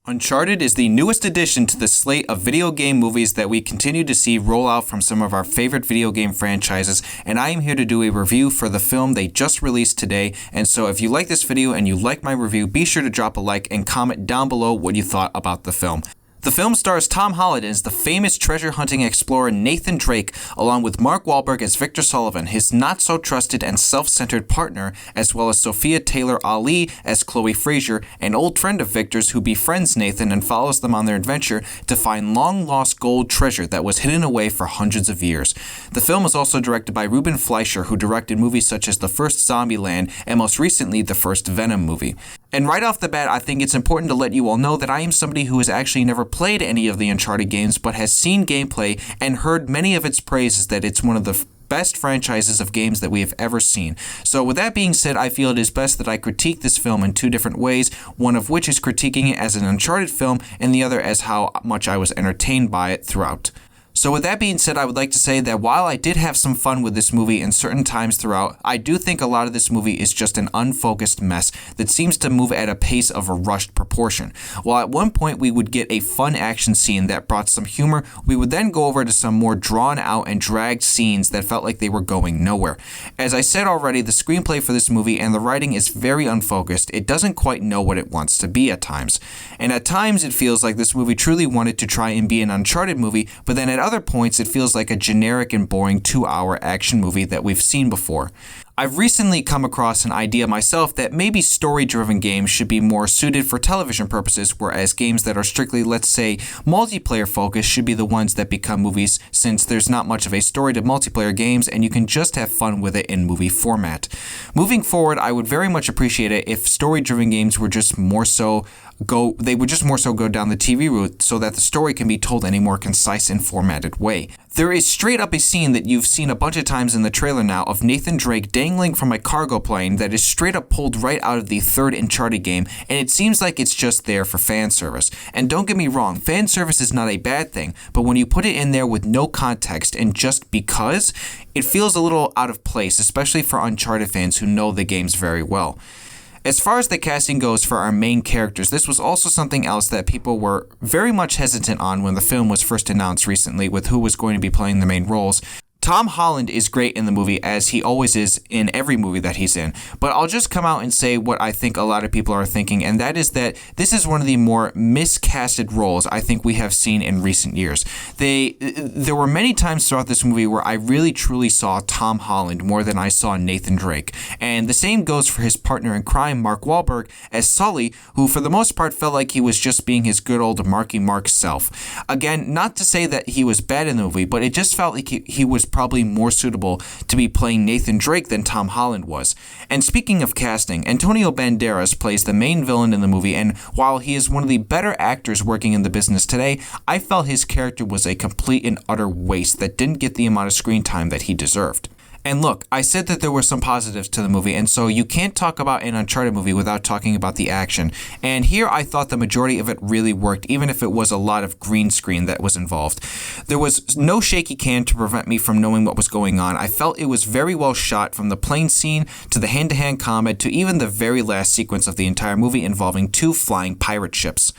Uncharted is the newest addition to the slate of video game movies that we continue to see roll out from some of our favorite video game franchises, and I am here to do a review for the film they just released today. And so if you like this video and you like my review, be sure to drop a like and comment down below what you thought about the film. The film stars Tom Holland as the famous treasure-hunting explorer Nathan Drake, along with Mark Wahlberg as Victor Sullivan, his not-so-trusted and self-centered partner, as well as Sophia Taylor-Ali as Chloe Fraser, an old friend of Victor's who befriends Nathan and follows them on their adventure to find long-lost gold treasure that was hidden away for hundreds of years. The film was also directed by Ruben Fleischer, who directed movies such as the first Zombieland and most recently the first Venom movie. And right off the bat, I think it's important to let you all know that I am somebody who has actually never played any of the Uncharted games, but has seen gameplay and heard many of its praises that it's one of the best franchises of games that we have ever seen. So with that being said, I feel it is best that I critique this film in two different ways, one of which is critiquing it as an Uncharted film, and the other as how much I was entertained by it throughout. So with that being said, I would like to say that while I did have some fun with this movie in certain times throughout, I do think a lot of this movie is just an unfocused mess that seems to move at a pace of a rushed proportion. While at one point we would get a fun action scene that brought some humor, we would then go over to some more drawn out and dragged scenes that felt like they were going nowhere. As I said already, the screenplay for this movie and the writing is very unfocused. It doesn't quite know what it wants to be at times. And at times it feels like this movie truly wanted to try and be an Uncharted movie, but then at other points it feels like a generic and boring 2-hour action movie that we've seen before. I've recently come across an idea myself that maybe story-driven games should be more suited for television purposes, whereas games that are strictly, let's say, multiplayer-focused should be the ones that become movies, since there's not much of a story to multiplayer games and you can just have fun with it in movie format. Moving forward, I would very much appreciate it if story-driven games were just more so go down the TV route so that the story can be told in a more concise and formatted way. There is straight up a scene that you've seen a bunch of times in the trailer now of Nathan Drake dangling from a cargo plane that is straight up pulled right out of the third Uncharted game, and it seems like it's just there for fan service. And don't get me wrong, fan service is not a bad thing, but when you put it in there with no context and just because, it feels a little out of place, especially for Uncharted fans who know the games very well. As far as the casting goes for our main characters, this was also something else that people were very much hesitant on when the film was first announced recently with who was going to be playing the main roles. Tom Holland is great in the movie, as he always is in every movie that he's in, but I'll just come out and say what I think a lot of people are thinking, and that is that this is one of the more miscasted roles I think we have seen in recent years. There were many times throughout this movie where I really truly saw Tom Holland more than I saw Nathan Drake, and the same goes for his partner in crime, Mark Wahlberg, as Sully, who for the most part felt like he was just being his good old Marky Mark self. Again, not to say that he was bad in the movie, but it just felt like he was probably more suitable to be playing Nathan Drake than Tom Holland was. And speaking of casting, Antonio Banderas plays the main villain in the movie, and while he is one of the better actors working in the business today, I felt his character was a complete and utter waste that didn't get the amount of screen time that he deserved. And look, I said that there were some positives to the movie, and so you can't talk about an Uncharted movie without talking about the action. And here I thought the majority of it really worked, even if it was a lot of green screen that was involved. There was no shaky cam to prevent me from knowing what was going on. I felt it was very well shot, from the plane scene to the hand-to-hand combat to even the very last sequence of the entire movie involving 2 flying pirate ships.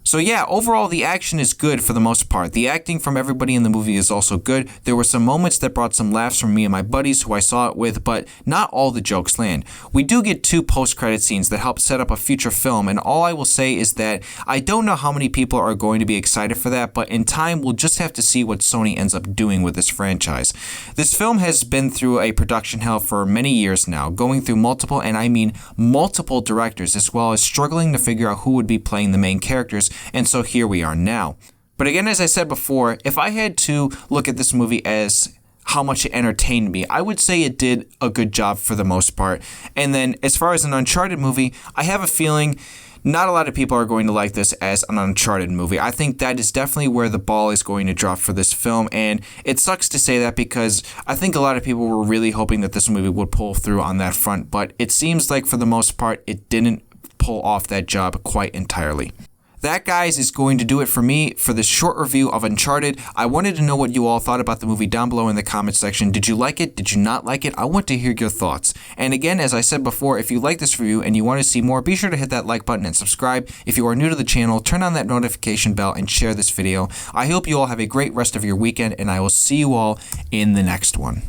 So yeah, overall the action is good for the most part. The acting from everybody in the movie is also good. There were some moments that brought some laughs from me and my buddies who I saw it with, but not all the jokes land. We do get 2 post-credit scenes that help set up a future film, and all I will say is that I don't know how many people are going to be excited for that, but in time we'll just have to see what Sony ends up doing with this franchise. This film has been through a production hell for many years now, going through multiple, and I mean multiple directors, as well as struggling to figure out who would be playing the main characters. And so here we are now. But again, as I said before, if I had to look at this movie as how much it entertained me, I would say it did a good job for the most part. And then as far as an Uncharted movie, I have a feeling not a lot of people are going to like this as an Uncharted movie. I think that is definitely where the ball is going to drop for this film, and it sucks to say that because I think a lot of people were really hoping that this movie would pull through on that front, but it seems like for the most part it didn't pull off that job quite entirely. That, guys, is going to do it for me for this short review of Uncharted. I wanted to know what you all thought about the movie down below in the comment section. Did you like it? Did you not like it? I want to hear your thoughts. And again, as I said before, if you like this review and you want to see more, be sure to hit that like button and subscribe. If you are new to the channel, turn on that notification bell and share this video. I hope you all have a great rest of your weekend, and I will see you all in the next one.